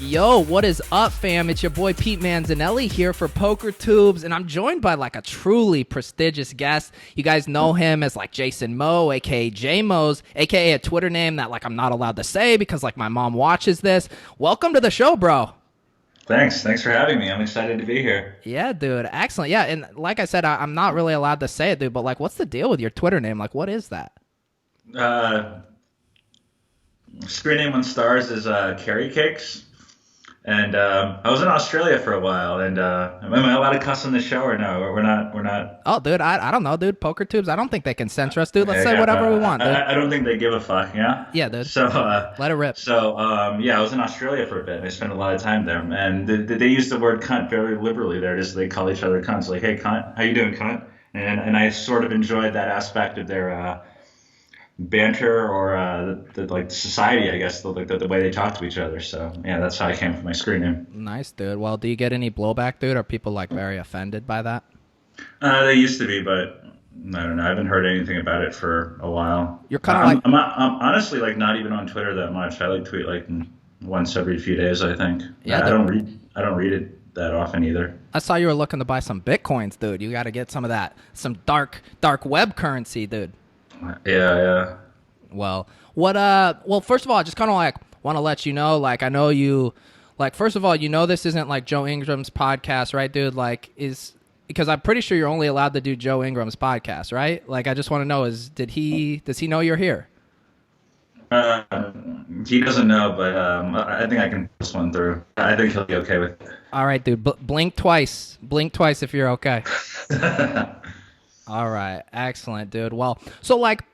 Yo, what is up, fam? It's your boy Pete Manzinelli here for Poker Tubes, and I'm joined by like a truly prestigious guest. You guys know him as like Jason Moe, aka J-Mo's, aka a Twitter name that like I'm not allowed to say because like my mom watches this. Welcome to the show, bro. Thanks for having me. I'm excited to be here. Yeah, dude, excellent. Yeah, and like I said, I'm not really allowed to say it, dude, but like what's the deal with your Twitter name? Like what is that? Uh, Screen name on Stars is Carry Cakes, and I was in Australia for a while. And am I allowed to cuss on the show or no? We're not. We're not. Oh, dude, I don't know, dude. Poker Tubes, I don't think they can censor us, dude. Let's Okay, say yeah, whatever we want, dude. I don't think they give a fuck. Yeah. Yeah, dude. So Let it rip. yeah, I was in Australia for a bit. I spent a lot of time there, and they use the word cunt very liberally there. Just they call each other cunts. Like, hey, cunt, how you doing, cunt? And I sort of enjoyed that aspect of their banter or the society, I guess, the way they talk to each other. So yeah, that's how I came up with my screen name. Nice, dude. Well, do you get any blowback, dude? Are people like very offended by that? They used to be, but I don't know. I haven't heard anything about it for a while. You're kind of like, I'm honestly like not even on Twitter that much. I like tweet like once every few days, I think. Yeah, I don't read it that often either. I saw you were looking to buy some Bitcoins, dude. You got to get some of that, some dark web currency, dude. Yeah. Well, well, first of all, I just kind of like want to let you know, like, I know you, like, first of all, you know, this isn't like Joe Ingram's podcast, right, dude? Like, because I'm pretty sure you're only allowed to do Joe Ingram's podcast, right? Like, I just want to know, does he know you're here? He doesn't know, but I think I can pull this one through. I think he'll be okay with it. All right, dude. Blink twice if you're okay. All right, excellent, dude. Well, so like,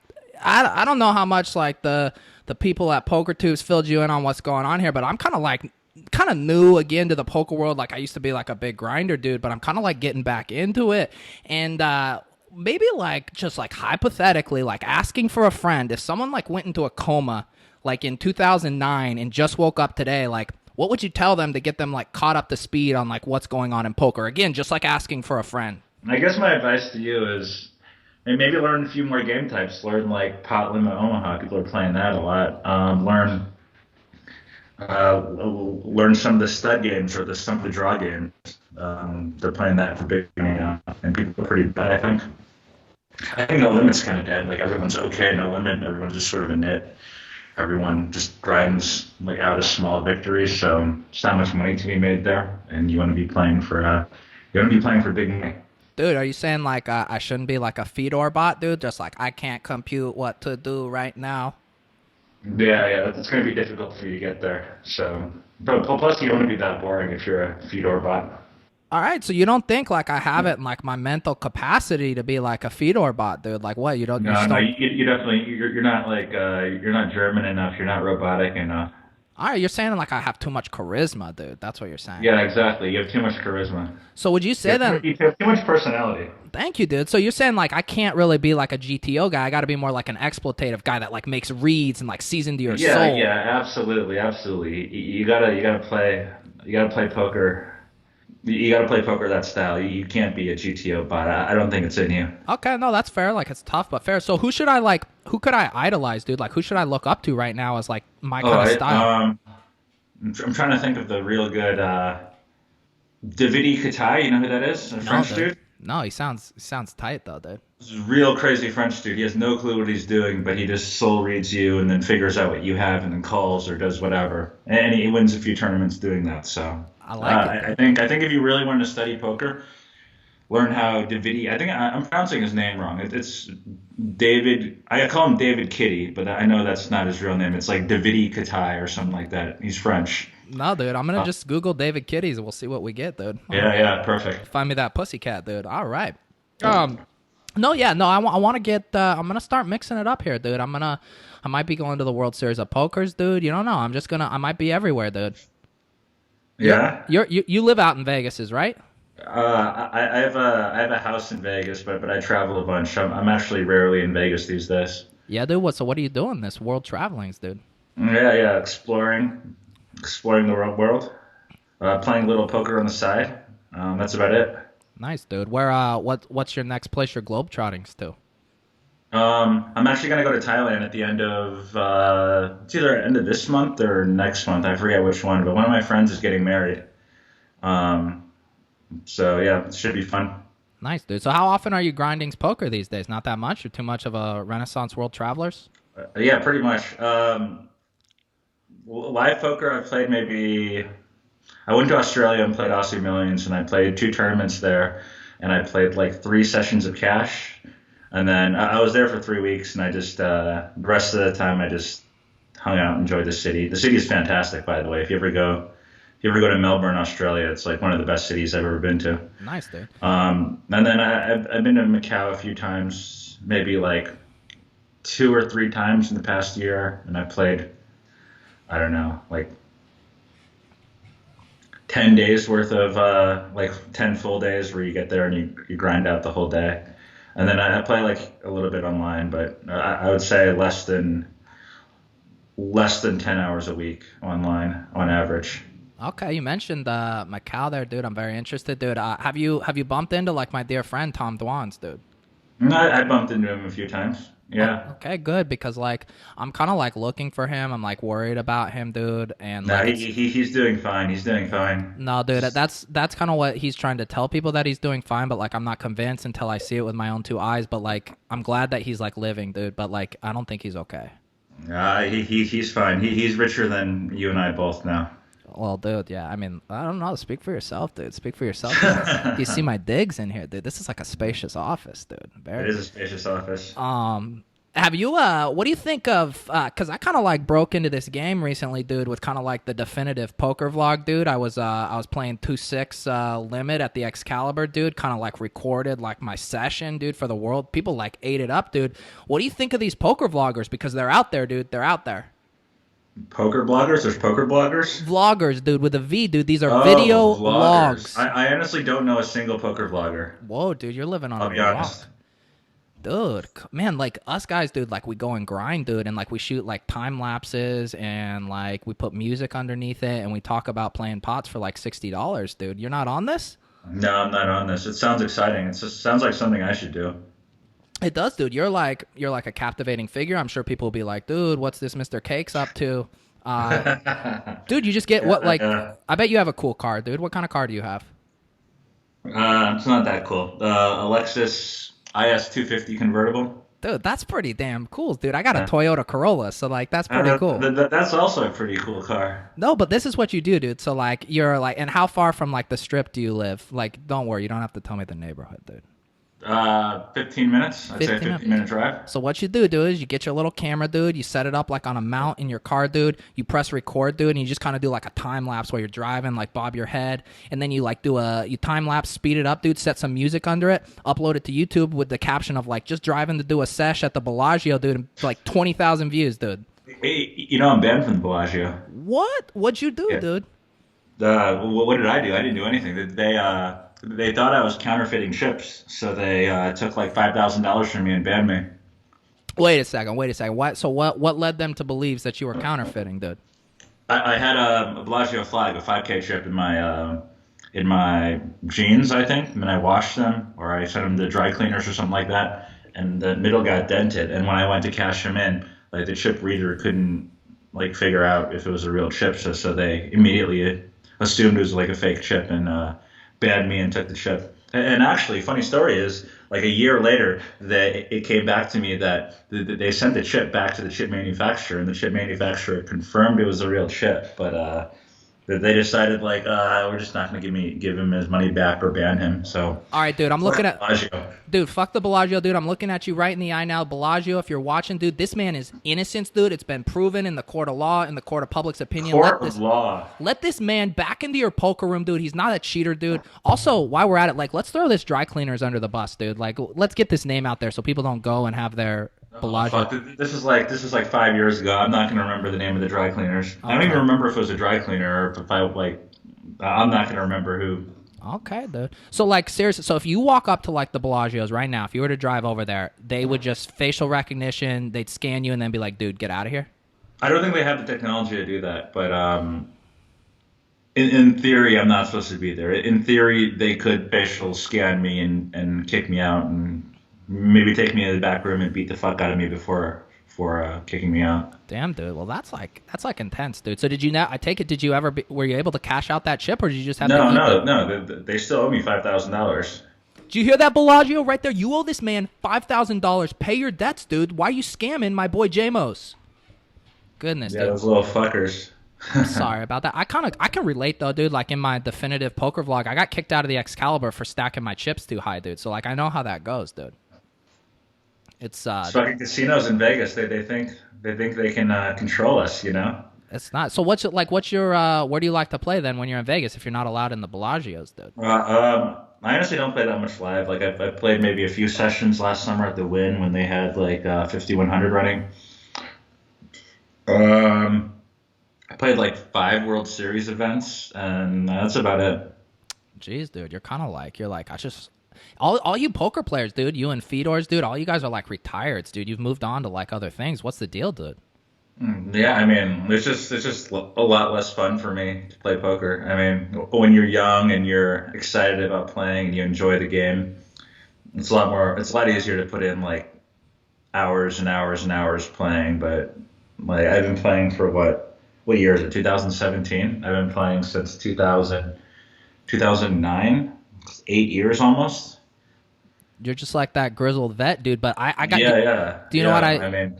I don't know how much like the people at Poker Tubes filled you in on what's going on here, but I'm kind of new again to the poker world. Like I used to be like a big grinder, dude, but I'm kind of like getting back into it, and maybe like just like hypothetically, like asking for a friend, if someone like went into a coma like in 2009 and just woke up today, like what would you tell them to get them like caught up to speed on like what's going on in poker? Again, just like asking for a friend. I guess my advice to you is maybe learn a few more game types. Learn like Pot Limit Omaha. People are playing that a lot. Learn some of the stud games or some of the draw games. They're playing that for big money now, and people are pretty bad. I think No Limit's kind of dead. Like everyone's okay, No Limit. Everyone's just sort of a nit. Everyone just grinds like out of small victories. So it's not much money to be made there, and you want to be playing for big money. Dude, are you saying like I shouldn't be like a Fedor bot, dude? Just like I can't compute what to do right now. Yeah, it's going to be difficult for you to get there. So, but plus you don't want to be that boring if you're a Fedor bot. All right, so you don't think like I have it in like my mental capacity to be like a Fedor bot, dude? Like what? You don't? No, you definitely you're not like you're not German enough. You're not robotic enough. All right, you're saying like I have too much charisma, dude. That's what you're saying. Yeah, exactly. You have too much charisma. So would you say then? You have too much personality. Thank you, dude. So you're saying like I can't really be like a GTO guy. I got to be more like an exploitative guy that like makes reads and like sees into your soul. Yeah, absolutely. You gotta play poker. You gotta play poker that style. You can't be a GTO bot. I don't think it's in you. Okay, no, that's fair. Like it's tough, but fair. So who could I idolize, dude? Like who should I look up to right now as like my kind of style? I'm trying to think of the real good Davide Katai. You know who that is? A French dude. No, he sounds tight though, dude. This is a real crazy French dude. He has no clue what he's doing, but he just soul reads you and then figures out what you have and then calls or does whatever. And he wins a few tournaments doing that. So I like it. I think if you really want to study poker, learn how Davide. I think I'm pronouncing his name wrong. It's David. I call him David Kitty, but I know that's not his real name. It's like Davide Katai or something like that. He's French. No, dude, I'm gonna just Google David Kitties and we'll see what we get, dude. Yeah, perfect. Find me that pussycat, dude. All right. No, I want to get. I'm gonna start mixing it up here, dude. I might be going to the World Series of Pokers, dude. You don't know. I might be everywhere, dude. Yeah. You live out in Vegas, is right? I have a house in Vegas, but I travel a bunch. I'm actually rarely in Vegas these days. Yeah, dude. So what are you doing this world travelings, dude? Yeah, exploring the world, playing a little poker on the side. That's about it. Nice, dude. Where what's your next place you're globetrottings to? I'm actually gonna go to Thailand at the end of it's either end of this month or next month. I forget which one, but one of my friends is getting married. Um, so yeah, it should be fun. Nice, dude. So how often are you grinding poker these days? Not that much? You're too much of a Renaissance world travelers? Yeah, pretty much. Live poker, I played maybe. I went to Australia and played Aussie Millions, and I played two tournaments there, and I played like three sessions of cash, and then I was there for 3 weeks, and I just the rest of the time I just hung out, enjoyed the city. The city is fantastic, by the way. If you ever go to Melbourne, Australia, it's like one of the best cities I've ever been to. Nice, dude. And then I've been to Macau a few times, maybe like two or three times in the past year, and I played, I don't know, like 10 days worth of like 10 full days where you get there and you grind out the whole day. And then I play like a little bit online, but I would say less than 10 hours a week online on average. Okay, you mentioned Macau there, dude. I'm very interested, dude. Have you bumped into like my dear friend Tom Dwan's, dude? I bumped into him a few times. Yeah. Okay, good because like I'm kind of like looking for him. I'm like worried about him, dude, and No, like he's doing fine. He's doing fine. no, dude. That's kind of what he's trying to tell people that he's doing fine, but like I'm not convinced until I see it with my own two eyes. But like I'm glad that he's like living, dude. But like I don't think he's okay. He's fine. He's richer than you and I both now. Well, dude, yeah. I mean, I don't know. Speak for yourself, dude. Speak for yourself. You see my digs in here, dude. This is like a spacious office, dude. It Very. is a spacious office. Have you what do you think of cuz I kind of like broke into this game recently, dude, with kind of like the definitive poker vlog, dude. I was playing 2-6 limit at the Excalibur, dude, kind of like recorded like my session, dude, for the world. People like ate it up, dude. What do you think of these poker vloggers because they're out there, dude. They're out there. Poker bloggers? There's poker bloggers? Vloggers, dude, with a V, dude. These are Oh, video vloggers. logs. I honestly don't know a single poker vlogger. Whoa, dude, you're living on I'll a be rock. honest. Dude, man, like us guys, dude, like we go and grind, dude, and like we shoot like time lapses and like we put music underneath it and we talk about playing pots for like $60, dude. You're not on this? No, I'm not on this. It sounds exciting. It just sounds like something I should do. It does, dude. You're like a captivating figure. I'm sure people will be like, dude, what's this Mr. Cakes up to? Dude, you just get what like Yeah. I bet you have a cool car, dude. What kind of car do you have? It's not that cool. Alexis IS 250 convertible. Dude, that's pretty damn cool, dude. I got a Yeah. Toyota Corolla, so like that's pretty cool. That's also a pretty cool car. No, but this is what you do, dude. So like you're like, and how far from like the strip do you live? Like, don't worry, you don't have to tell me the neighborhood, dude. 15 minutes. I'd say 15 minutes. 15-minute drive. So what you do, dude, is you get your little camera, dude. You set it up like on a mount in your car, dude. You press record, dude, and you just kind of do like a time lapse while you're driving, like bob your head, and then you like you time lapse, speed it up, dude. Set some music under it, upload it to YouTube with the caption of like just driving to do a sesh at the Bellagio, dude, and like 20,000 views, dude. Hey, I'm banned from the Bellagio. What? What'd you do, Yeah. dude? What did I do? I didn't do anything. They thought I was counterfeiting chips, so they took like $5,000 from me and banned me. Wait a second. What? So what led them to believe that you were counterfeiting, dude? I had a Bellagio flag, a 5K chip in my jeans, I think, and then I washed them or I sent them to dry cleaners or something like that, and the middle got dented. And when I went to cash them in, like the chip reader couldn't like figure out if it was a real chip, so they immediately assumed it was like a fake chip and banned me and took the chip. And actually, funny story is, like a year later, it came back to me that they sent the chip back to the chip manufacturer, and the chip manufacturer confirmed it was a real chip, but they decided like we're just not going to give him his money back or ban him. So All right, dude. I'm looking at. Bellagio. Dude, fuck the Bellagio, dude. I'm looking at you right in the eye now. Bellagio, if you're watching, dude, this man is innocent, dude. It's been proven in the court of law, in the court of public's opinion. Court of law. Let this man back into your poker room, dude. He's not a cheater, dude. Also, while we're at it, like, let's throw this dry cleaners under the bus, dude. Like, let's get this name out there so people don't go and have their Bellagio. Fuck, this is like 5 years ago. I'm not going to remember the name of the dry cleaners. I don't Okay. even remember if it was a dry cleaner or if I like. I'm not going to remember who. Okay, dude. So, like, seriously, so if you walk up to, like, the Bellagios right now, if you were to drive over there, they would just facial recognition, they'd scan you and then be like, dude, get out of here? I don't think they have the technology to do that, but in theory, I'm not supposed to be there. In theory, they could facial scan me and kick me out and maybe take me to the back room and beat the fuck out of me before kicking me out. Damn, dude. Well, that's like intense, dude. So did you now? I take it. Did you ever? Were you able to cash out that chip, or did you just have to No, eat no, the? no. They still owe me $5,000. Do you hear that, Bellagio? Right there. You owe this man $5,000. Pay your debts, dude. Why are you scamming my boy Jamos? Goodness, Yeah, dude. those little fuckers. I'm sorry about that. I can relate though, dude. Like in my definitive poker vlog, I got kicked out of the Excalibur for stacking my chips too high, dude. So like I know how that goes, dude. It's It's fucking casinos in Vegas. They think they can control us. You know. it's not. So what's it like? What's your where do you like to play then when you're in Vegas if you're not allowed in the Bellagios, dude? I honestly don't play that much live. Like I played maybe a few sessions last summer at the Wynn when they had like 5100 running. I played like 5 World Series events, and that's about it. Jeez, dude, you're like I just all you poker players, dude. You and Fedor's, dude. All you guys are like retired, dude. You've moved on to like other things. What's the deal, dude? Yeah, I mean, it's just a lot less fun for me to play poker. I mean, when you're young and you're excited about playing and you enjoy the game, it's a lot easier to put in like hours and hours and hours playing. But like I've been playing for what year is it? 2017. I've been playing since 2009, 8 years almost. You're just like that grizzled vet, dude. But I got Yeah, yeah. Do you know what I mean,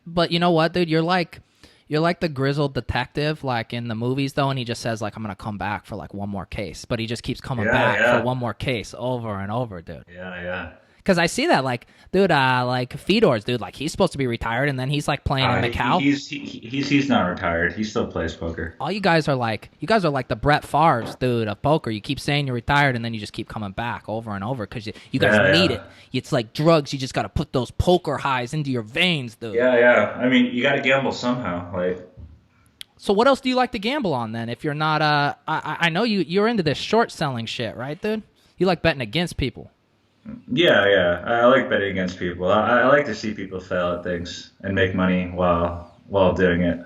But you know what, dude? You're like the grizzled detective, like in the movies, though, and he just says like, "I'm gonna come back for like one more case," but he just keeps coming yeah, back yeah, for one more case over and over, dude. yeah, yeah. Because I see that, like, dude, like Fedor's, dude, like he's supposed to be retired, and then he's like playing in Macau. He's not retired. He still plays poker. All you guys are like the Brett Favre's, dude, of poker. You keep saying you're retired, and then you just keep coming back over and over because you guys Yeah, need yeah. it. It's like drugs. You just got to put those poker highs into your veins, dude. Yeah, yeah. I mean, you got to gamble somehow. Like, So what else do you like to gamble on then? If you're not, I know you're into this short selling shit, right, dude? You like betting against people. yeah, yeah. I like betting against people. I like to see people fail at things and make money while doing it.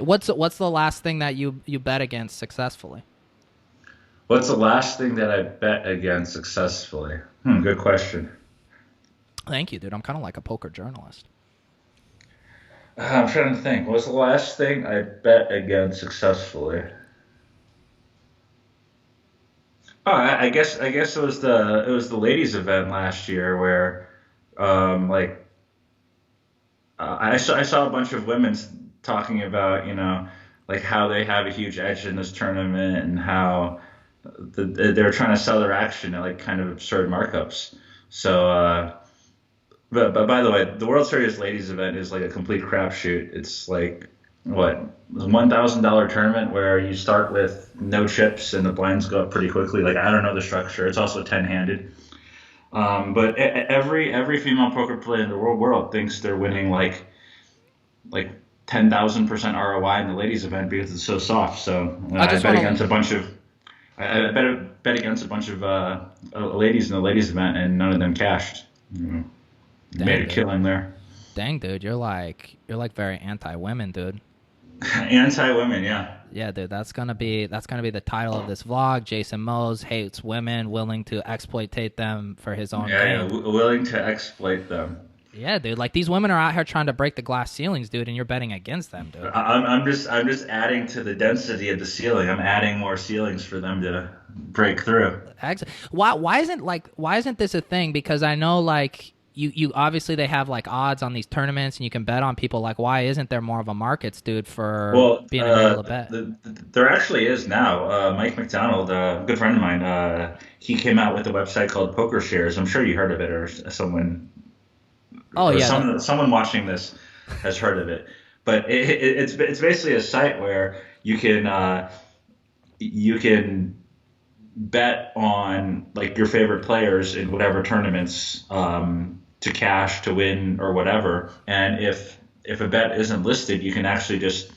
What's the last thing that you bet against successfully? What's the last thing that I bet against successfully? Good question. Thank you, dude. I'm kind of like a poker journalist. I'm trying to think. What was the last thing I bet against successfully? Oh, I guess it was the ladies event last year where like I saw a bunch of women talking about like how they have a huge edge in this tournament and how they're trying to sell their action at like kind of absurd markups. So but by the way, the World Series ladies event is like a complete crapshoot. It's like what $1,000 tournament where you start with no chips and the blinds go up pretty quickly. Like I don't know the structure. It's also 10-handed. But every female poker player in the world thinks they're winning like 10,000% ROI in the ladies event because it's so soft. So I I just bet want against to. a bunch of I bet against a bunch of ladies in the ladies event and none of them cashed. Made Dang, a dude. killing there. Dang, dude. You're like very anti-women, dude. Anti-women, yeah. Yeah, dude. That's gonna be the title of this vlog. Jason Mose hates women, willing to exploitate them for his own Yeah, yeah, gain. willing to exploit them. Yeah, dude. Like these women are out here trying to break the glass ceilings, dude, and you're betting against them, dude. I'm just adding to the density of the ceiling. I'm adding more ceilings for them to break through. Why isn't this a thing? Because I know like you obviously they have like odds on these tournaments and you can bet on people. Like why isn't there more of a markets, dude, for Well, being able to bet? there actually is now. Mike McDonald, a good friend of mine, he came out with a website called Poker Shares. I'm sure you heard of it, or someone, Oh or yeah, someone watching this has heard of it. But it's basically a site where you can bet on like your favorite players in whatever tournaments to cash, to win, or whatever. And if a bet isn't listed, you can actually just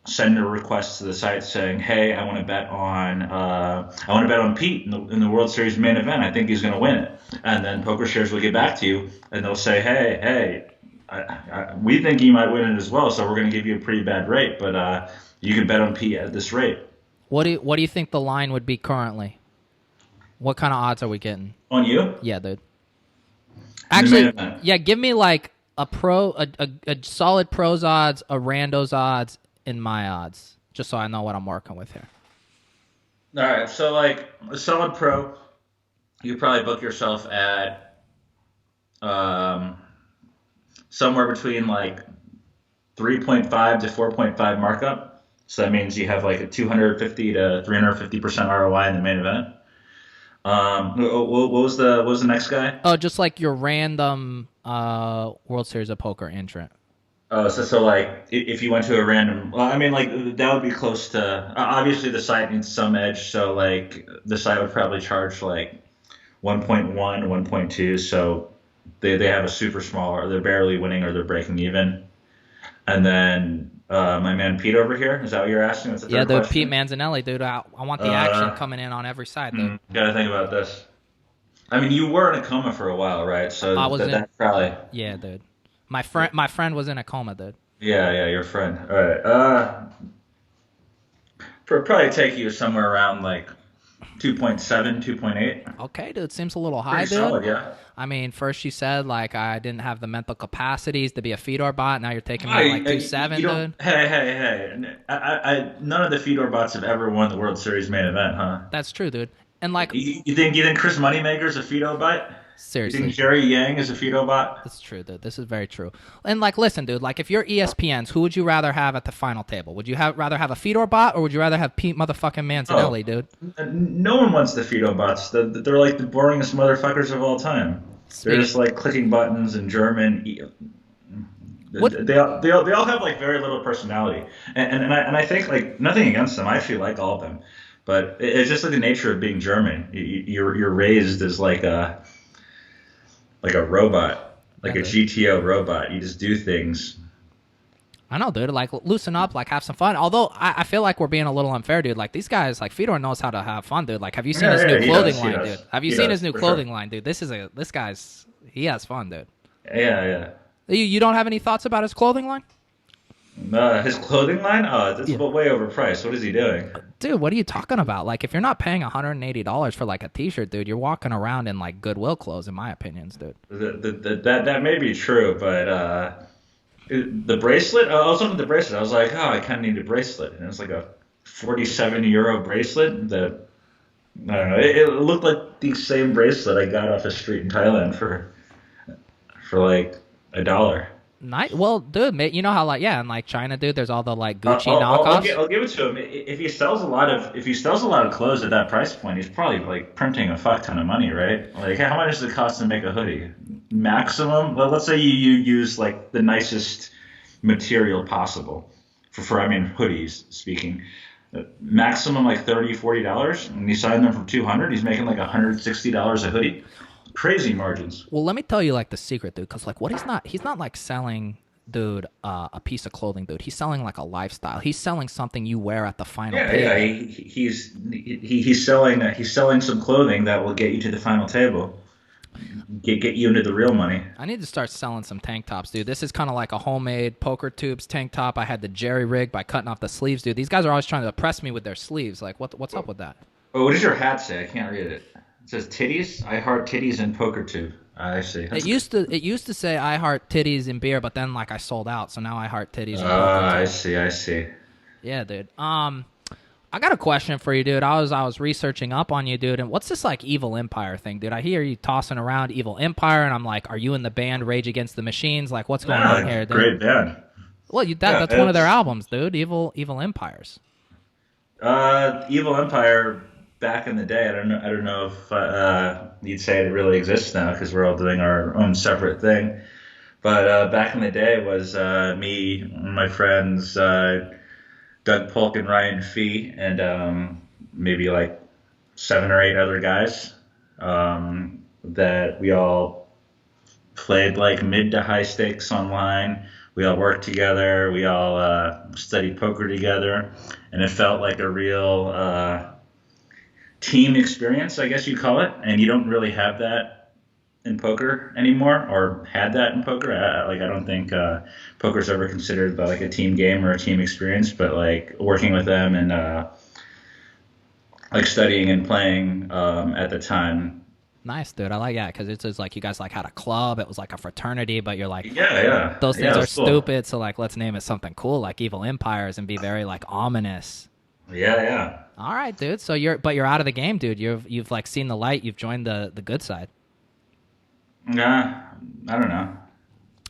send a request to the site saying, "Hey, I want to bet on Pete in the World Series main event. I think he's going to win it." And then PokerShares will get back to you and they'll say, "Hey, we think he might win it as well, so we're going to give you a pretty bad rate, but you can bet on Pete at this rate." what do you think the line would be currently? What kind of odds are we getting? On you? Yeah, dude. In the main Actually, event. yeah, give me like a solid pros odds, a randos odds, and my odds, just so I know what I'm working with here. All right, so like a solid pro, you probably book yourself at um, somewhere between like 3.5 to 4.5 markup. So that means you have like a 250 to 350% ROI in the main event. What was the next guy? Oh, just like your random World Series of Poker entrant. Oh, so like if you went to a random, well, I mean like that would be close to. Obviously, the site needs some edge, so like the site would probably charge like 1.1, 1.2. So they have a super small, or they're barely winning, or they're breaking even. And then my man Pete over here, is that what you're asking? That's the Yeah, third dude, Pete question. Manzinelli, dude. I want the action Uh, coming in on every side, dude. Gotta think about this. I mean, you were in a coma for a while, right? I So was in. that probably, Yeah, dude. My friend was in a coma, dude. yeah, your friend. All right. Probably take you somewhere around like 2.7, 2.8. Okay, dude. Seems a little high, Pretty dude. solid, yeah. I mean, first you said like I didn't have the mental capacities to be a Fedor bot. Now you're taking me I, at like 2.7, you don't. dude. Hey. None of the Fedor bots have ever won the World Series main event, huh? That's true, dude. And like, You think Chris Moneymaker's a Fedor bot? You think seriously, Jerry Yang is a Fedor bot? that's true, dude. This is very true. And like, listen, dude. Like, if you're ESPN's, who would you rather have at the final table? Would you rather have a Fedor bot, or would you rather have Pete motherfucking Oh, Manzinelli, dude? no one wants the Fedor bots. They're like the boringest motherfuckers of all time. They're Speaking, just like clicking buttons in German. what? They all have like very little personality, and I think like nothing against them. I actually like all of them, but it's just like the nature of being German. You're raised as like a robot, Yeah, like a dude. GTO robot. You just do things. I know, dude. Like, loosen up, like, have some fun. Although I feel like we're being a little unfair, dude. Like, these guys, like, Fedor knows how to have fun, dude. Like, have you seen his new He clothing does, he line, does. dude? Have you He seen does, his new for clothing sure. line, dude? This guy's he has fun, dude. Yeah. You don't have any thoughts about his clothing line? His clothing line? Oh, that's Yeah. way overpriced. What is he doing? Dude, what are you talking about? Like, if you're not paying $180 for like a T-shirt, dude, you're walking around in like Goodwill clothes, in my opinions, dude. That may be true, but the bracelet. I was looking at the bracelet. I was like, oh, I kind of need a bracelet, and it was like a 47 euro bracelet. That I don't know. It looked like the same bracelet I got off a street in Thailand for like $1. Nice. Well, dude, you know how like in like China, dude, there's all the like I'll, Gucci I'll, I'll, I'll knockoffs. gi- I'll give it to him. If he sells a lot of clothes at that price point, he's probably like printing a fuck ton of money, right? Like, how much does it cost to make a hoodie? Maximum. Well, let's say you use like the nicest material possible for I mean hoodies speaking. Maximum like $30, $40, and you sign them for 200. He's making like $160 a hoodie. Crazy margins. Well, let me tell you like the secret, dude, because like what he's not like selling, dude, a piece of clothing, dude. He's selling like a lifestyle. He's selling something you wear at the final Yeah, table. he's selling some clothing that will get you to the final table, get you into the real money. I need to start selling some tank tops, dude. This is kind of like a homemade poker tubes tank top. I had the jerry rig by cutting off the sleeves, dude. These guys are always trying to oppress me with their sleeves. Like, what's up with that? Oh, what does your hat say? I can't read it. It says titties. I heart titties and poker tube. I see. It used to say I heart titties and beer, but then like I sold out, so now I heart titties and poker I tubes. see. Yeah, dude. I got a question for you, dude. I was researching up on you, dude. And what's this like Evil Empire thing, dude? I hear you tossing around Evil Empire, and I'm like, are you in the band Rage Against the Machines? Like, what's going on here, dude? Great band. Well, that's one of their albums, dude. Evil Empires. Evil Empire. Back in the day, I don't know if you'd say it really exists now because we're all doing our own separate thing. But back in the day was me and my friends Doug Polk and Ryan Fee and maybe like 7 or 8 other guys that we all played like mid to high stakes online. We all worked together. We all studied poker together, and it felt like a real team experience, I guess you'd call it. And you don't really have that in poker anymore, or had that in poker. I don't think poker's ever considered like a team game or a team experience, but like working with them and like studying and playing at the time Nice, dude. I like that because it's just like you guys like had a club. It was like a fraternity, but you're like, those Yeah, things it are was cool. stupid. So like, let's name it something cool, like Evil Empires, and be very like ominous. Yeah, yeah. All right, dude. So you're out of the game, dude. You've like seen the light. You've joined the good side. Nah, I don't know.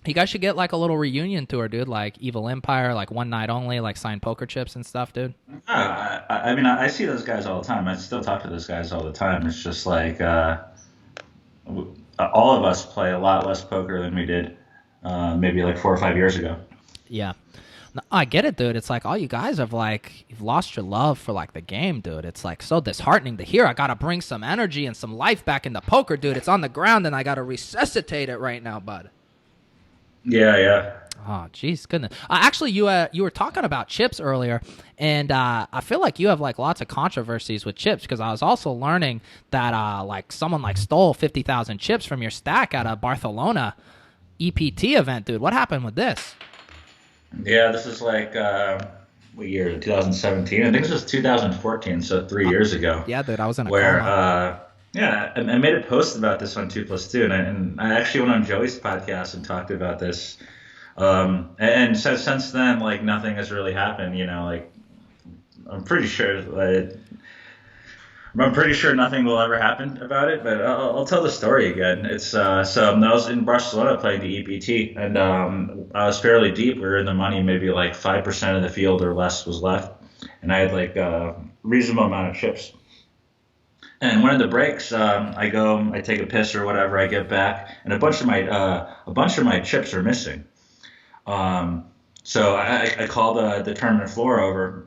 You guys should get like a little reunion tour, dude. Like Evil Empire, like one night only, like signed poker chips and stuff, dude. I mean, I see those guys all the time. I still talk to those guys all the time. It's just like all of us play a lot less poker than we did maybe like 4 or 5 years ago. Yeah. No, I get it, dude. It's like all you guys have like you've lost your love for like the game, dude. It's like so disheartening to hear. I gotta bring some energy and some life back into poker, dude. It's on the ground and I gotta resuscitate it right now, bud. Yeah, yeah. Oh, jeez, goodness. Actually, you were talking about chips earlier, and I feel like you have like lots of controversies with chips because I was also learning that like someone like stole 50,000 chips from your stack at a Barcelona EPT event, dude. What happened with this? Yeah, this is like what year? 2017. I think this was 2014, so 3 years ago. Yeah, dude, I was in a Where coma. yeah, I made a post about this on 2+2, and I actually went on Joey's podcast and talked about this. And so since then, like nothing has really happened. You know, like I'm pretty sure. I'm pretty sure nothing will ever happen about it, but I'll tell the story again. It's so I was in Barcelona playing the EPT, and I was fairly deep. We were in the money, maybe like 5% of the field or less was left, and I had like a reasonable amount of chips. And one of the breaks, I take a piss or whatever. I get back, and a bunch of my chips are missing. So I call the tournament floor over.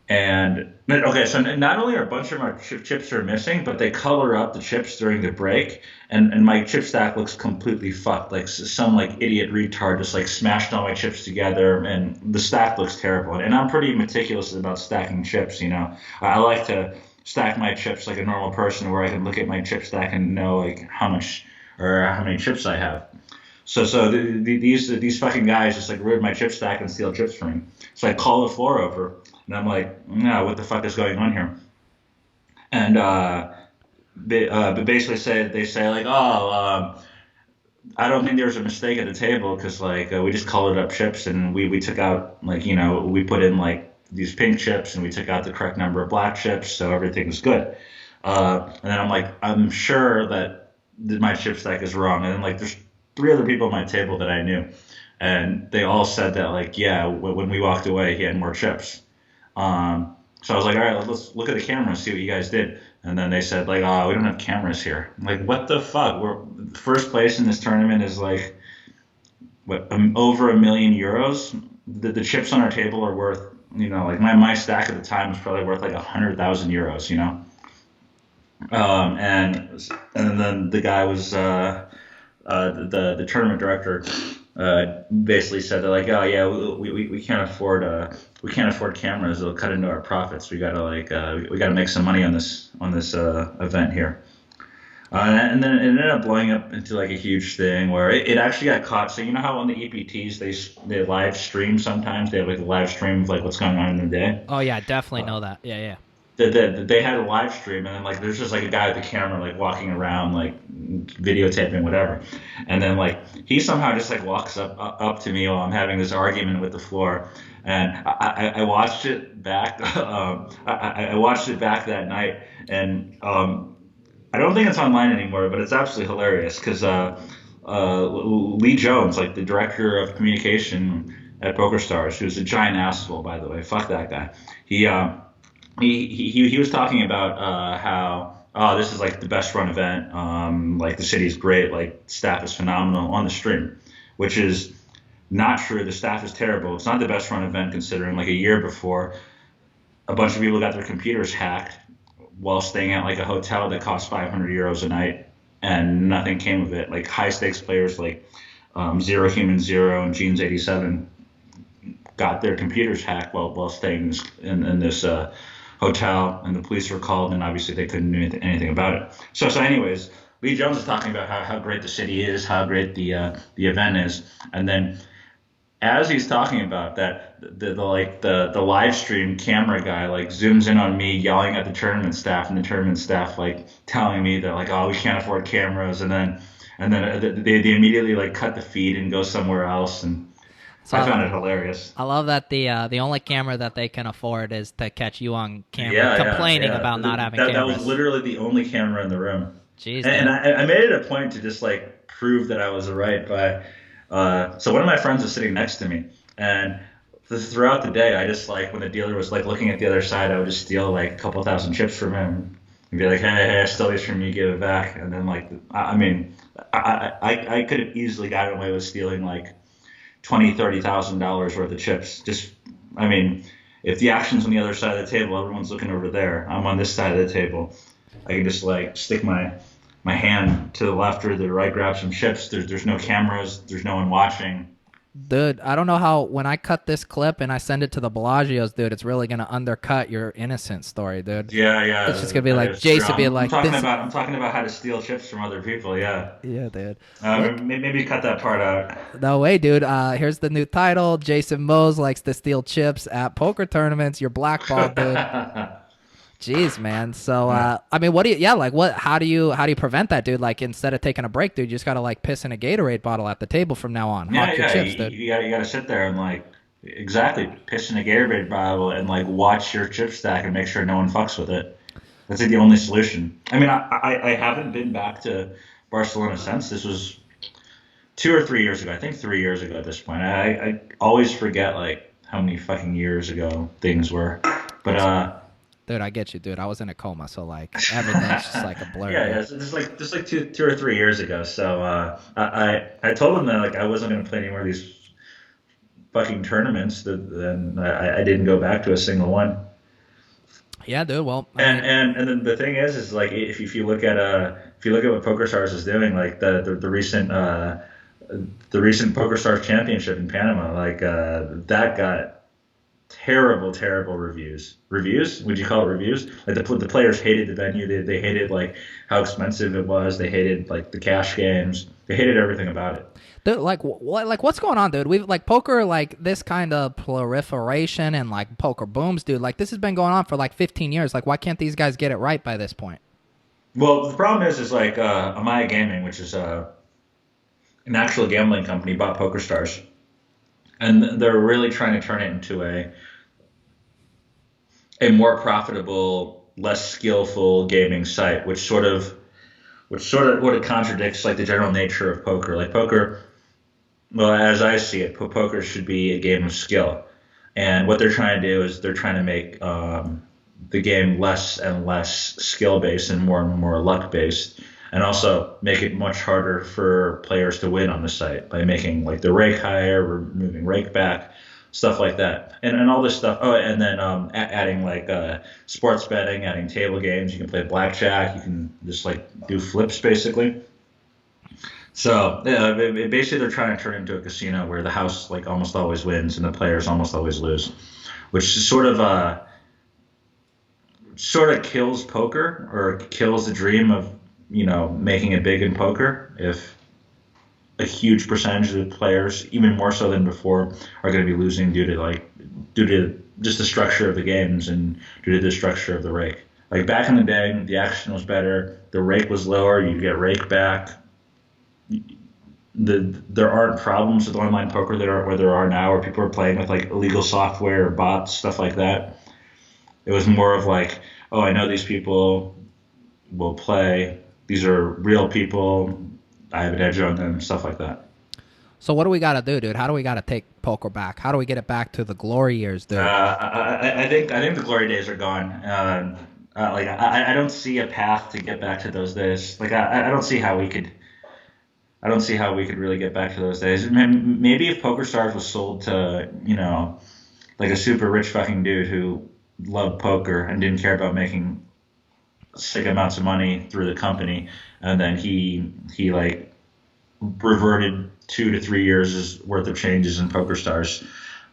And okay, so not only are a bunch of my chips are missing, but they color up the chips during the break, and my chip stack looks completely fucked. Like some like idiot retard just like smashed all my chips together, and the stack looks terrible. And I'm pretty meticulous about stacking chips. You know, I like to stack my chips like a normal person, where I can look at my chip stack and know like how much or how many chips I have. So these fucking guys just like ruin my chip stack and steal chips from me. So I call the floor over, and I'm like, no, what the fuck is going on here? And but basically they say like, oh, I don't think there was a mistake at the table because like we just colored up chips and we took out like we put in like these pink chips and we took out the correct number of black chips, so everything's good. And then I'm like, I'm sure that my chip stack is wrong. And then like there's three other people at my table that I knew, and they all said that like, yeah, when we walked away, he had more chips. So I was like, all right, let's look at the camera and see what you guys did. And then they said like, oh, we don't have cameras here. I'm like, what the fuck? We're first place in this tournament is like over €1 million. The chips on our table are worth, like my stack at the time was probably worth like €100,000. And then the guy was the tournament director basically said they're like, oh yeah, we can't afford cameras. It'll cut into our profits. We gotta we gotta make some money on this event here. And then it ended up blowing up into like a huge thing where it actually got caught. So you know how on the EPTs they live stream sometimes, they have like a live stream of like what's going on in the day. Oh yeah, I definitely know that. Yeah, yeah. They had a live stream, and then like there's just like a guy with a camera like walking around like videotaping whatever, and then like he somehow just like walks up to me while I'm having this argument with the floor, and I watched it back. I watched it back that night, and I don't think it's online anymore, but it's absolutely hilarious because Lee Jones, like the director of communication at PokerStars, who's a giant asshole, by the way, fuck that guy. He was talking about how this is like the best run event, like the city's great, like staff is phenomenal on the stream, which is not true. The staff is terrible. It's not the best run event considering like a year before a bunch of people got their computers hacked while staying at like a hotel that cost €500 a night, and nothing came of it. Like high stakes players like Zero Human Zero and Jeans 87 got their computers hacked while staying in this hotel, and the police were called, and obviously they couldn't do anything about it. So anyways, Lee Jones is talking about how great the city is, how great the event is, and then as he's talking about that, the live stream camera guy like zooms in on me yelling at the tournament staff, and the tournament staff like telling me that like, oh, we can't afford cameras, and then they immediately like cut the feed and go somewhere else, and So I found it hilarious. I love that the only camera that they can afford is to catch you on camera Yeah, yeah, complaining yeah. about not having That was cameras. literally the only camera in the room, Jeez, and dude. I made it a point to just like prove that I was right by. So one of my friends was sitting next to me, and throughout the day, I just like when the dealer was like looking at the other side, I would just steal like a couple thousand chips from him and be like, hey, I stole these from you, give it back. And then like, I mean, I could have easily gotten away with stealing like $20,000-$30,000 worth of chips. Just, I mean, if the action's on the other side of the table, everyone's looking over there. I'm on this side of the table. I can just like stick my hand to the left or the right, grab some chips. There's no cameras. There's no one watching. Dude, I don't know how when I cut this clip and I send it to the Bellagios, dude, it's really gonna undercut your innocent story, dude. Yeah, yeah, It's just gonna be that like is true. Jason being I'm like talking this. about I'm talking about how to steal chips from other people. Yeah, Yeah, dude. Look, maybe cut that part out. no way, dude. Here's the new title. Jason Mose likes to steal chips at poker tournaments. You're blackballed, dude. Jeez, man. So, I mean, what do you? Yeah, like, what? How do you prevent that, dude? Like, instead of taking a break, dude, you just gotta like piss in a Gatorade bottle at the table from now on. Yeah, Hawk your yeah. chips, dude. You gotta sit there and like exactly piss in a Gatorade bottle and like watch your chip stack and make sure no one fucks with it. That's like the only solution. I mean, I haven't been back to Barcelona since. This was 2 or 3 years ago. I think 3 years ago at this point. I always forget like how many fucking years ago things were. But Dude, I get you, dude. I was in a coma, so like everything's just like a blur. yeah, Dude. yeah. So just like 2 or 3 years ago. So I told him that like I wasn't gonna play any more of these fucking tournaments. Then I didn't go back to a single one. Yeah, dude. Well, I And mean, and then the thing is like if you look at what PokerStars is doing, like the recent PokerStars championship in Panama, like that got terrible reviews. Reviews? Would you call it reviews? Like the players hated the venue. They hated like how expensive it was. They hated like the cash games. They hated everything about it. dude, like what? Like what's going on, dude? We've like poker, like this kind of proliferation and like poker booms, dude. Like this has been going on for like 15 years. Like why can't these guys get it right by this point? Well, the problem is like Amaya Gaming, which is an actual gambling company, bought PokerStars, and they're really trying to turn it into a more profitable, less skillful gaming site, which sort of contradicts like the general nature of poker. Like poker, well, as I see it, poker should be a game of skill, and what they're trying to do is they're trying to make the game less and less skill based and more luck based, and also make it much harder for players to win on the site by making like the rake higher, removing rake back, stuff like that, and all this stuff. Oh, and then adding like sports betting, adding table games. You can play blackjack. You can just like do flips basically. So yeah, basically they're trying to turn it into a casino where the house like almost always wins and the players almost always lose, which is sort of kills poker or kills the dream of making it big in poker if a huge percentage of the players, even more so than before, are going to be losing due to just the structure of the games and due to the structure of the rake. Like back in the day, the action was better, the rake was lower, you get rake back. There aren't problems with online poker where there are now, where people are playing with like illegal software or bots, stuff like that. It was more of like, oh, I know these people will play. These are real people. I have an edge on them, stuff like that. So what do we gotta do, dude? How do we gotta take poker back? How do we get it back to the glory years, dude? I think the glory days are gone. Like I don't see a path to get back to those days. Like I don't see how we could. I don't see how we could really get back to those days. Maybe if PokerStars was sold to like a super rich fucking dude who loved poker and didn't care about making sick amounts of money through the company, and then he like reverted 2 to 3 years worth of changes in PokerStars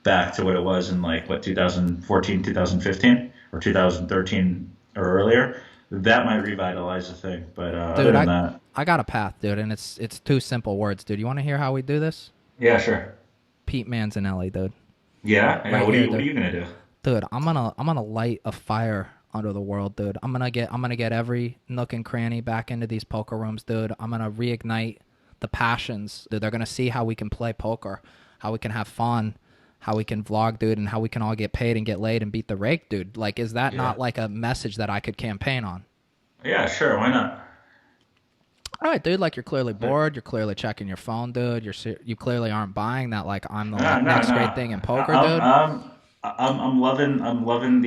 back to what it was in like 2014, 2015, or 2013 or earlier. That might revitalize the thing, but Dude, other than that, I got a path, dude, and it's two simple words, dude. You want to hear how we do this? yeah, sure. Pete Manzinelli, dude. Yeah. Yeah. Right What are here, you What are dude. you gonna do? Dude, I'm gonna light a fire under the world, dude. I'm gonna get every nook and cranny back into these poker rooms, dude. I'm gonna reignite the passions, dude. They're gonna see how we can play poker, how we can have fun, how we can vlog, dude, and how we can all get paid and get laid and beat the rake, dude. Like, is that Yeah. not like a message that I could campaign on? Yeah. Sure. Why not? All right, dude. Like, you're clearly bored. You're clearly checking your phone, dude. You clearly aren't buying that. Like, I'm the No. No. next great No. thing in I- poker, I'm dude. I'm I'm loving the I'm loving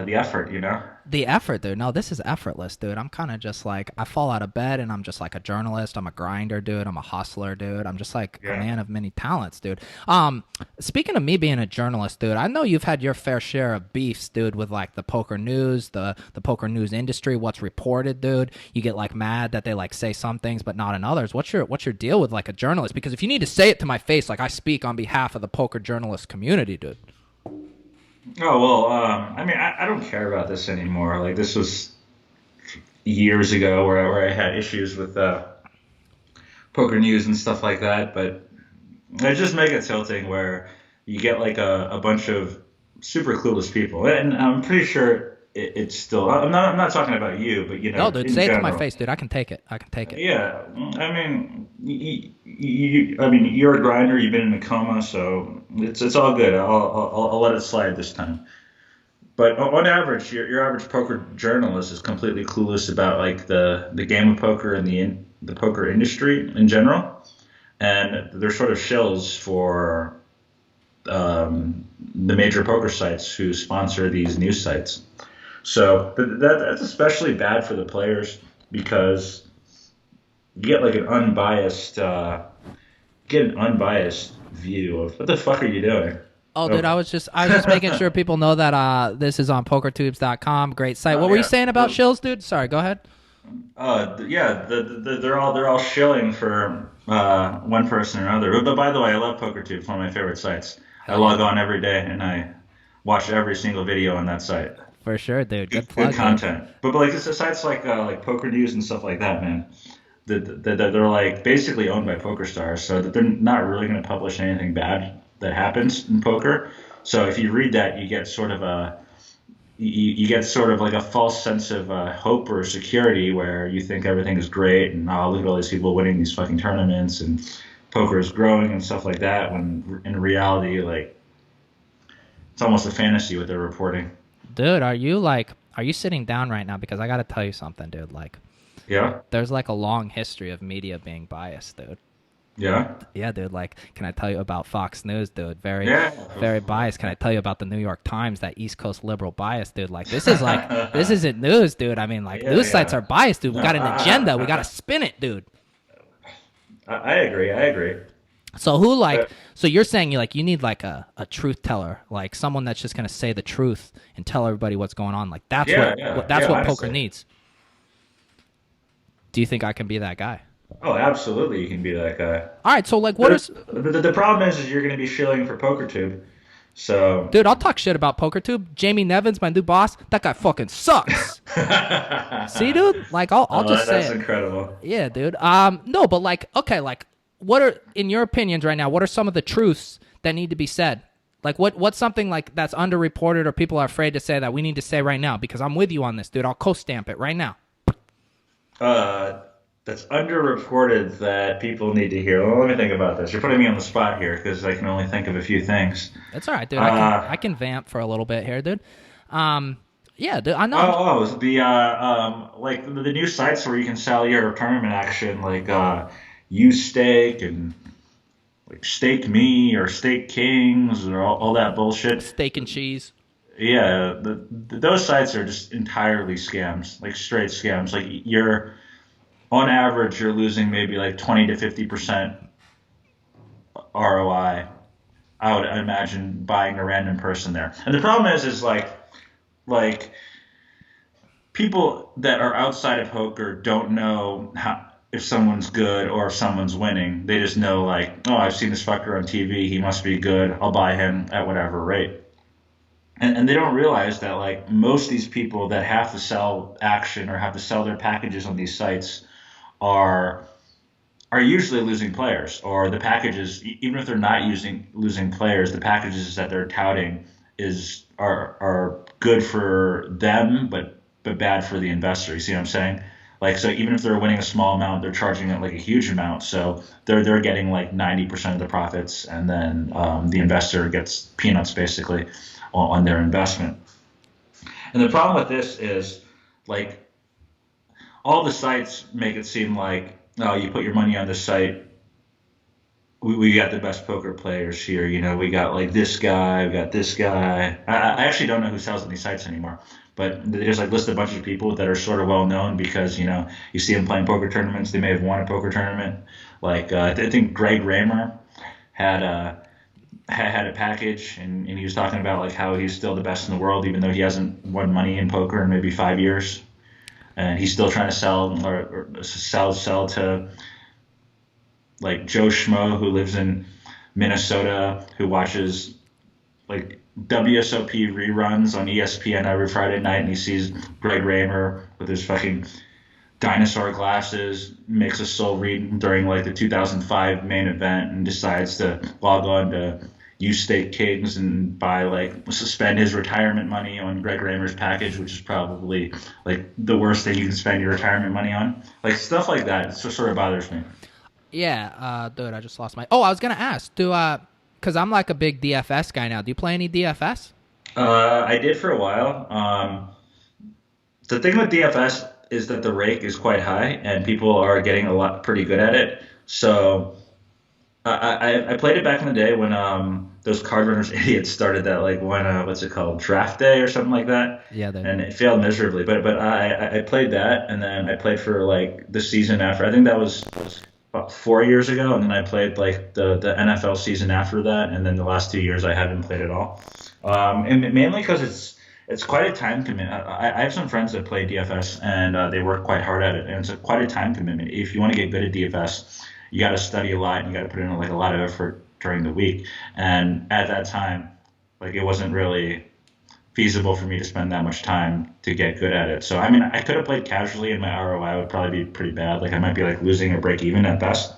the effort. You know. The effort, dude. No, this is effortless, dude. I'm kind of just like, I fall out of bed and I'm just like a journalist. I'm a grinder, dude. I'm a hustler, dude. I'm just like a Yeah. man of many talents, dude. Speaking of me being a journalist, dude, I know you've had your fair share of beefs, dude, with like the poker news, the poker news industry, what's reported, dude. You get like mad that they like say some things but not in others. What's your deal with like a journalist? Because if you need to say it to my face, like I speak on behalf of the poker journalist community, dude. Oh well, I mean, I don't care about this anymore. Like this was years ago where I had issues with poker news and stuff like that. But I just make it tilting where you get like a bunch of super clueless people, and I'm pretty sure it's still. I'm not talking about you, but No, dude, in say it to my general. face, dude. I can take it. I can take it. Yeah, I mean, I mean, you're a grinder. You've been in a coma, so it's all good. I'll let it slide this time. But on average, your average poker journalist is completely clueless about like the game of poker and the poker industry in general, and they're sort of shills for the major poker sites who sponsor these news sites. So that's especially bad for the players because you get like an unbiased view of what the fuck are you doing. Oh, dude, Oh, I was just making sure people know that this is on pokertubes.com. Great site. What were you yeah. saying about shills, dude? Sorry, go ahead. Yeah, they're all shilling for one person or another. But by the way, I love PokerTube. It's one of my favorite sites. I Hell yeah, log dude. on every day and I watch every single video on that site. For sure, dude. Good Good plug, dude. content. But like it's the sites like Poker News and stuff like that, man. They're like basically owned by poker stars, so that they're not really going to publish anything bad that happens in poker. So if you read that, you get sort of like a false sense of hope or security where you think everything is great and oh look at all these people winning these fucking tournaments and poker is growing and stuff like that. When in reality, like it's almost a fantasy what they're reporting. Dude, are you sitting down right now? Because I got to tell you something, dude. Like, Yeah, there's like a long history of media being biased, dude. yeah, Yeah, dude. Like, can I tell you about Fox News, dude? Very, yeah. very biased. Can I tell you about the New York Times, that East Coast liberal bias, dude? Like, this isn't news, dude. I mean, like, Yeah, news sites yeah. are biased, dude. We No, got an agenda. We got to spin it, dude. I agree. I agree. So who Uh, so you're saying you need like a truth teller, like someone that's just gonna say the truth and tell everybody what's going on. Like that's yeah, what, yeah, that's yeah. what poker Honestly. needs. Do you think I can be that guy? Oh, absolutely, you can be that guy. All right, so like what is The problem is you're going to be shilling for PokerTube. So, dude, I'll talk shit about PokerTube. Jamie Nevins, my new boss, that guy fucking sucks. See, dude? Like I'll just say that's it. incredible. Yeah, dude. No, but like, okay, like, what are, in your opinions right now, what are some of the truths that need to be said? Like, what's something like that's underreported or people are afraid to say that we need to say right now? Because I'm with you on this, dude. I'll co-stamp it right now. That's underreported that people need to hear. Well, let me think about this. You're putting me on the spot here because I can only think of a few things. That's all right, dude. Uh, I can vamp for a little bit here, dude. Yeah, dude. I know. like the new sites where you can sell your tournament action, like use stake and like stake me or stake kings or all that bullshit. Steak and cheese. Yeah, those sites are just entirely scams, like straight scams. Like you're on average, you're losing maybe like 20 to 50% ROI. I would imagine buying a random person there. And the problem is like people that are outside of poker don't know how if someone's good or if someone's winning. They just know like, oh, I've seen this fucker on TV. He must be good. I'll buy him at whatever rate. And they don't realize that like most of these people that have to sell action or have to sell their packages on these sites are are usually losing players, or the packages, even if they're not using losing players, the packages that they're touting are good for them, but bad for the investor. You see what I'm saying? Like, so even if they're winning a small amount, they're charging it like a huge amount. So they're getting like 90% of the profits, and then the investor gets peanuts basically on their investment. And the problem with this is like all the sites make it seem like, oh, you put your money on this site, we got the best poker players here. You know, we got like this guy, we got this guy. I actually don't know who sells on these sites anymore, but they just like list a bunch of people that are sort of well known because you see them playing poker tournaments. They may have won a poker tournament. Like I think Greg Raymer had had a package, and he was talking about like how he's still the best in the world, even though he hasn't won money in poker in maybe 5 years, and he's still trying to sell or sell to like Joe Schmo who lives in Minnesota, who watches like WSOP reruns on ESPN every Friday night, and he sees Greg Raymer with his fucking dinosaur glasses, makes a soul read during like the 2005 main event, and decides to log on to U State Kings and suspend his retirement money on Greg Raymer's package, which is probably like the worst thing you can spend your retirement money on. Like stuff like that, it sort of bothers me. Yeah, dude, I just lost my. Oh, I was gonna ask, because I'm like a big DFS guy now. Do you play any DFS? I did for a while. The thing with DFS is that the rake is quite high, and people are getting pretty good at it. So I played it back in the day when those card runners idiots started that like one what's it called, draft day or something like that. Yeah, and it failed miserably. But I played that, and then I played for like the season after. I think that was about 4 years ago, and then I played like the NFL season after that, and then the last 2 years I haven't played at all. And mainly because it's quite a time commitment. I have some friends that play DFS, and they work quite hard at it, and it's quite a time commitment. If you want to get good at DFS, you got to study a lot, and you got to put in like a lot of effort during the week. And at that time, like it wasn't really feasible for me to spend that much time to get good at it. So I mean, I could have played casually, and my ROI would probably be pretty bad. Like I might be like losing or break even at best.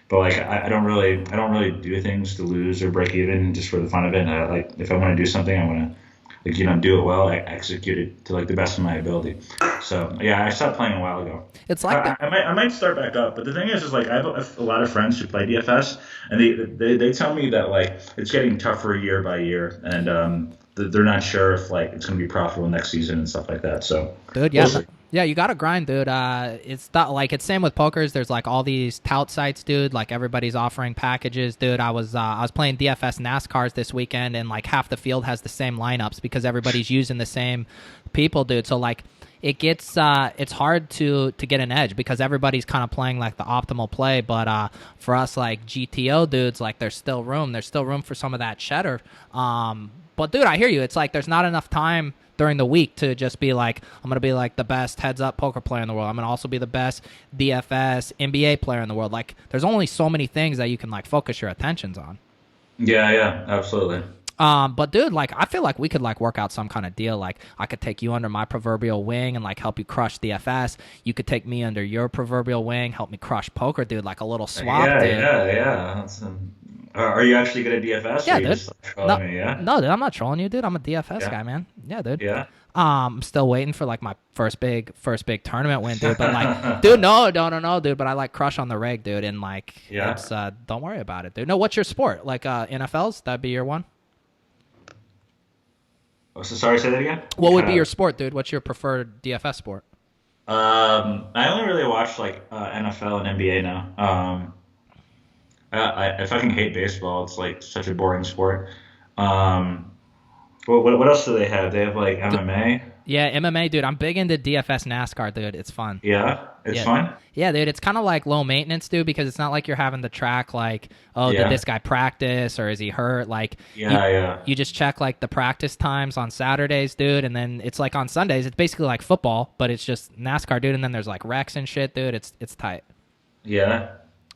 But like I don't really do things to lose or break even just for the fun of it. Like if I want to do something, I want to do it well. I execute it to like the best of my ability. So yeah, I stopped playing a while ago. It's like I might start back up, but the thing is like I have a lot of friends who play DFS, and they tell me that like it's getting tougher year by year, and they're not sure if like it's going to be profitable next season and stuff like that. So dude, yeah. Yeah, you gotta grind, dude. It's not like it's same with pokers. There's like all these tout sites, dude. Like everybody's offering packages, dude. I was playing DFS NASCARs this weekend, and like half the field has the same lineups because everybody's using the same people, dude. So like it gets it's hard to get an edge because everybody's kind of playing like the optimal play. But for us like GTO dudes, like there's still room. There's still room for some of that cheddar. But dude, I hear you. It's like there's not enough time during the week to just be like, I'm going to be like the best heads-up poker player in the world. I'm going to also be the best DFS NBA player in the world. Like, there's only so many things that you can like focus your attentions on. Yeah, absolutely. But dude, like, I feel like we could like work out some kind of deal. Like, I could take you under my proverbial wing and like help you crush DFS. You could take me under your proverbial wing, help me crush poker, dude. Like a little swap, dude. Yeah. Are you actually good at DFS? Yeah, or dude. Just trolling me, yeah? No, dude, I'm not trolling you, dude. I'm a DFS guy, man. Yeah, dude. Yeah. I'm still waiting for like my first big tournament win, dude. But like, dude, no, dude. But I like crush on the reg, dude, and like, it's don't worry about it, dude. No, what's your sport? Like NFLs? That'd be your one. Oh, so sorry, say that again. What would be your sport, dude? What's your preferred DFS sport? I only really watch like NFL and NBA now. I fucking hate baseball. It's like such a boring sport. What else do they have? They have like MMA. Yeah, MMA, dude. I'm big into DFS NASCAR, dude. It's fun. Yeah, it's fun. Yeah, dude. It's kind of like low maintenance, dude, because it's not like you're having to track like, did this guy practice or is he hurt? Like, you just check like the practice times on Saturdays, dude, and then it's like on Sundays. It's basically like football, but it's just NASCAR, dude. And then there's like wrecks and shit, dude. It's tight. Yeah.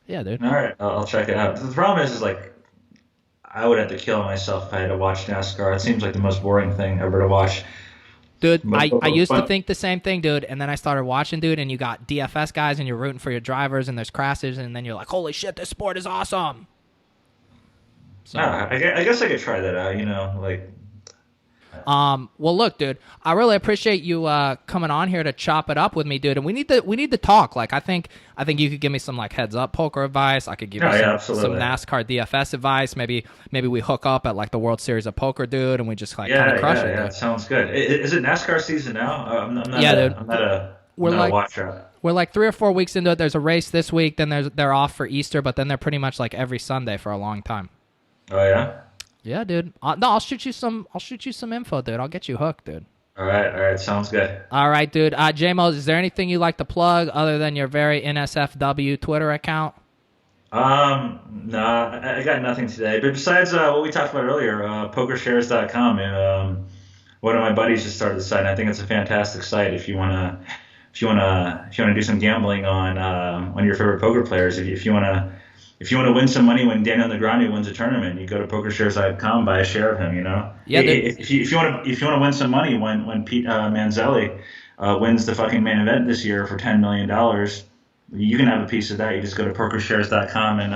Yeah, dude. All right, I'll check it out. The problem is like, I would have to kill myself if I had to watch NASCAR. It seems like the most boring thing ever to watch. Dude, I used to think the same thing, dude, and then I started watching, dude, and you got DFS guys, and you're rooting for your drivers, and there's crashes, and then you're like, holy shit, this sport is awesome. So, I guess I could try that out. You know, like. well, look, dude, I really appreciate you coming on here to chop it up with me, dude. And we need to talk. Like, I think you could give me some like heads up poker advice. I could give you some NASCAR DFS advice. Maybe we hook up at like the World Series of Poker, dude, and we just like kind of crush it. Yeah, sounds good. Is it NASCAR season now? I'm not dude. I'm not a watcher. We're like 3 or 4 weeks into it. There's a race this week. Then they're off for Easter, but then they're pretty much like every Sunday for a long time. Oh yeah. Yeah, dude. No, I'll shoot you some info, dude. I'll get you hooked, dude. All right. Sounds good. All right, dude. J-Mo, is there anything you like to plug other than your very NSFW Twitter account? No, I got nothing today. But besides what we talked about earlier, PokerShares.com, and one of my buddies just started the site. And I think it's a fantastic site if you wanna do some gambling on one of your favorite poker players. If you wanna win some money when Daniel Negreanu wins a tournament, you go to PokerShares.com, buy a share of him. You know. Yeah. If you wanna win some money when Pete Manzinelli wins the fucking main event this year for $10 million, you can have a piece of that. You just go to PokerShares.com and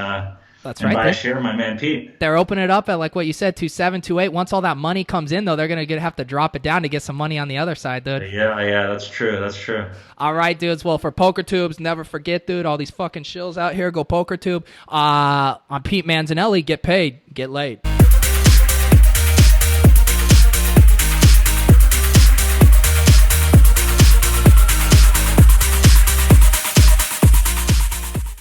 buy a share of my man Pete. They're opening it up at like what you said, 2.7, 2.8. Once all that money comes in, though, they're gonna have to drop it down to get some money on the other side, dude. Yeah, that's true. All right, dudes. Well, for PokerTubes, never forget, dude. All these fucking shills out here, go PokerTube. On Pete Manzinelli, get paid, get laid.